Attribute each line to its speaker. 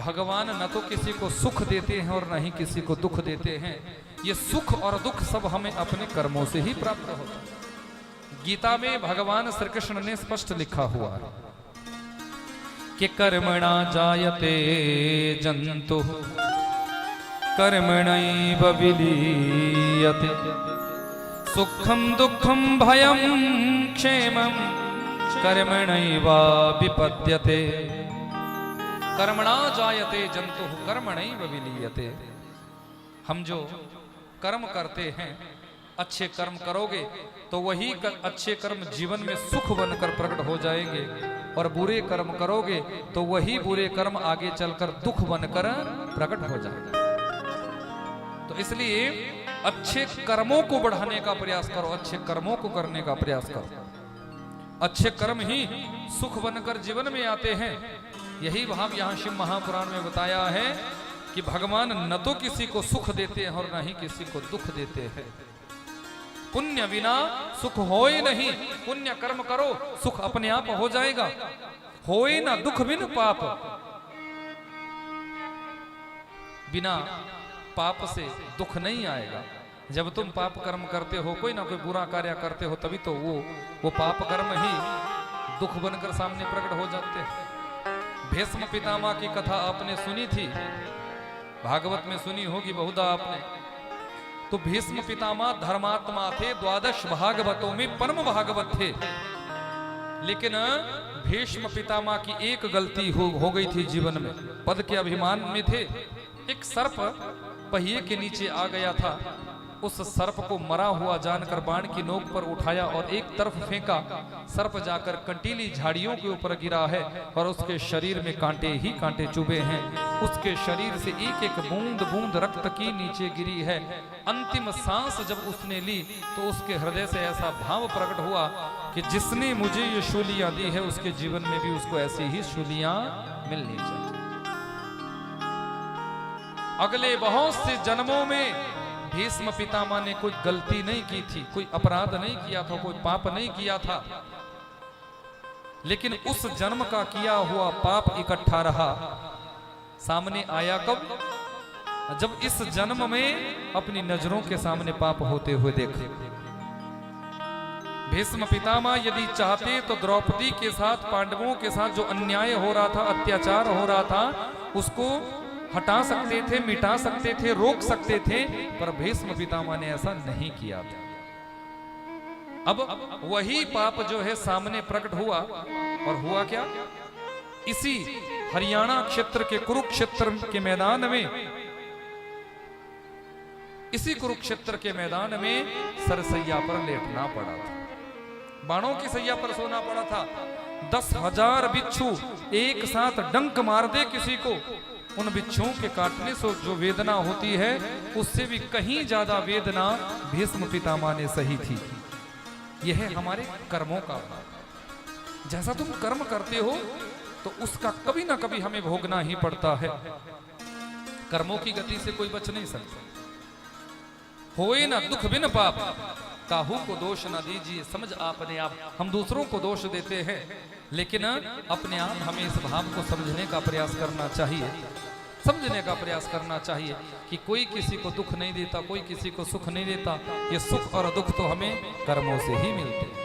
Speaker 1: भगवान न तो किसी को सुख देते हैं और न ही किसी को दुख देते हैं। ये सुख और दुख सब हमें अपने कर्मों से ही प्राप्त होता है। गीता में भगवान श्री कृष्ण ने स्पष्ट लिखा हुआ है कि कर्मणा जायते जंतु कर्मणैव विलीयते सुखम दुखम भयम क्षेमम कर्मणैव विपद्यते। कर्मणा जायते जंतु कर्मणैव विलीयते। हम जो कर्म करते हैं, अच्छे कर्म करोगे तो वही अच्छे कर्म जीवन में सुख बनकर प्रकट हो जाएंगे, और बुरे कर्म करोगे तो वही बुरे कर्म आगे चलकर दुख बनकर प्रकट हो जाएंगे। तो इसलिए अच्छे कर्मों को बढ़ाने का प्रयास करो, अच्छे कर्मों को करने का प्रयास करो। अच्छे कर्म ही सुख बनकर जीवन में आते हैं। यही भाव यहाँ शिव महापुराण में बताया है कि भगवान न तो किसी को सुख देते हैं और न ही किसी को दुख देते हैं। पुण्य बिना सुख होए नहीं। पुण्य कर्म करो, सुख अपने आप हो जाएगा। होए ना दुख बिन पाप। बिना पाप से दुख नहीं आएगा। जब तुम पाप कर्म करते हो, कोई ना कोई बुरा कार्य करते हो, तभी तो वो पाप कर्म ही दुख बनकर सामने प्रकट हो जाते हैं। भीष्म पितामह की कथा आपने सुनी थी, भागवत में सुनी होगी बहुधा आपने। तो भीष्म पितामह धर्मात्मा थे, 12 भागवतों में परम भागवत थे। लेकिन भीष्म पितामह की एक गलती हो गई थी जीवन में। पद के अभिमान में थे, एक सर्प पहिए के नीचे आ गया था। उस सर्प को मरा हुआ जानकर बाण की नोक पर उठाया और एक तरफ फेंका। सर्प जाकर कंटीली झाड़ियों के ऊपर गिरा है और उसके शरीर में कांटे ही कांटे चुभे हैं। उसके शरीर से एक एक बूंद बूंद रक्त की नीचे गिरी है। अंतिम सांस जब उसने ली तो उसके हृदय से ऐसा भाव प्रकट हुआ कि जिसने मुझे ये शूलियां दी है उसके जीवन में भी उसको ऐसी ही शूलियां मिलनी चाहिए। अगले बहुत से जन्मों में भीष्म पितामह ने कोई गलती नहीं की थी, कोई अपराध नहीं किया था, कोई पाप नहीं किया था। लेकिन उस जन्म का किया हुआ पाप इकट्ठा रहा। सामने आया कब? जब इस जन्म में अपनी नजरों के सामने पाप होते हुए देखे। भीष्म पितामह यदि चाहते तो द्रौपदी के साथ, पांडवों के साथ जो अन्याय हो रहा था, अत्याचार हो रहा था, उसको हटा सकते थे, मिटा सकते थे, रोक सकते थे, पर भीष्म पितामह ने ऐसा नहीं किया था। अब वही पाप जो है सामने प्रकट हुआ, और हुआ क्या? इसी हरियाणा क्षेत्र के कुरुक्षेत्र के मैदान में, इसी कुरुक्षेत्र के मैदान में सरसैया पर लेटना पड़ा था। बाणों की सैया पर सोना पड़ा था। 10,000 बिच्छू एक साथ डंक मार दे किसी को, उन बिच्छुओं के काटने से जो वेदना होती है उससे भी कहीं ज्यादा वेदना भीष्म पितामह ने सही थी। यह है हमारे कर्मों का। जैसा तुम कर्म करते हो तो उसका कभी ना कभी हमें भोगना ही पड़ता है। कर्मों की गति से कोई बच नहीं सकता। होए ना दुख बिन पाप, काहू को दोष ना दीजिए। समझ आपने आप, हम दूसरों को दोष देते हैं, लेकिन अपने आप हमें इस भाव को समझने का प्रयास करना चाहिए, समझने का प्रयास करना चाहिए कि कोई किसी को दुख नहीं देता, कोई किसी को सुख नहीं देता। ये सुख और दुख तो हमें कर्मों से ही मिलते हैं।